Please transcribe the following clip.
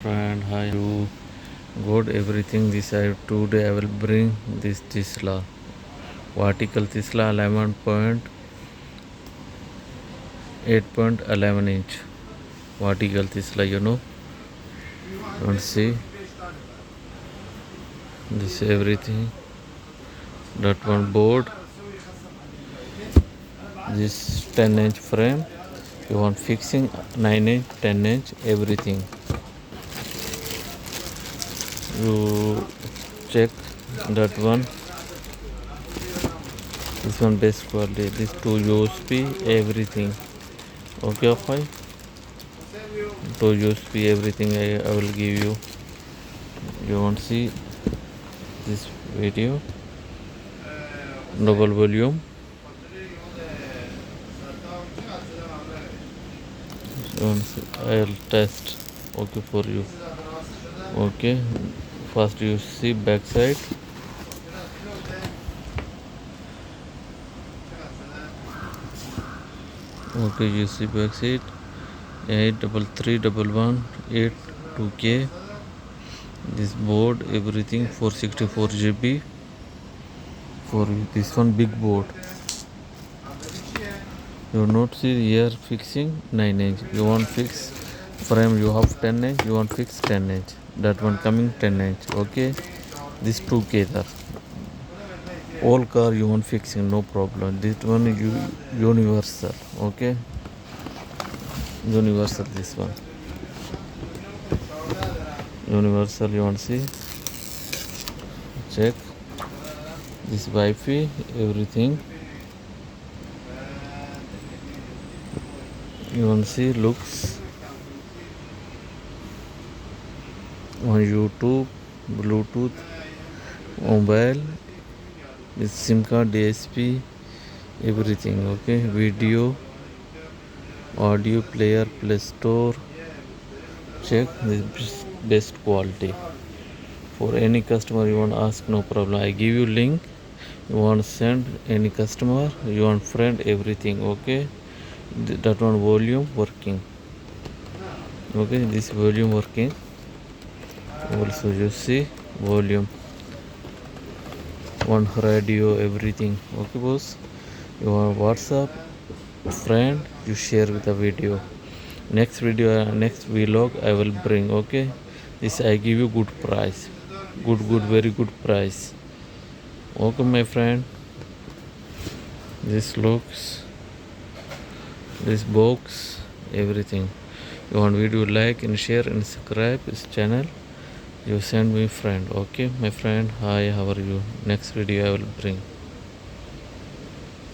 friend, hi you good everything. This today I will bring this TEsLA vertical TEsLA 11.8.11 inch vertical TEsLA, and see this everything, that one board, this 10-inch frame, you want fixing 9-inch 10-inch everything. You check that one, this one best quality, this 2 USB everything. Okay, fine. 2 USB everything I will give you. You want to see this video, double volume. I'll test. Okay for you. Okay, first you see back side. Okay, you see back side 833.11.8 2K. This board everything 464 GB for this one big board. You not see here fixing 9-inch. You want fix frame, you have 10-inch. You want fix 10-inch. That one coming 10-inch. Okay, this 2K there. All car you want fixing, no problem. This one universal. Okay, universal. This one universal. You want see? Check this Wi-Fi everything. You want to see looks on YouTube, Bluetooth, mobile, this SIM card, DSP, everything. Okay, video, audio player, Play Store. Check this best quality. For any customer you want to ask, no problem. I give you link. You want to send any customer, you want friend, everything. Okay, that one volume working. Okay, this volume working. Also you see volume, one radio, everything. Okay boss, you want WhatsApp friend, you share with the video. Next video, next vlog I will bring. Okay, this I give you good price, good very good price. Okay my friend, this looks, this box, everything. You want video, like and share and subscribe this channel. You send me friend. Okay my friend, hi, how are you? Next video I will bring.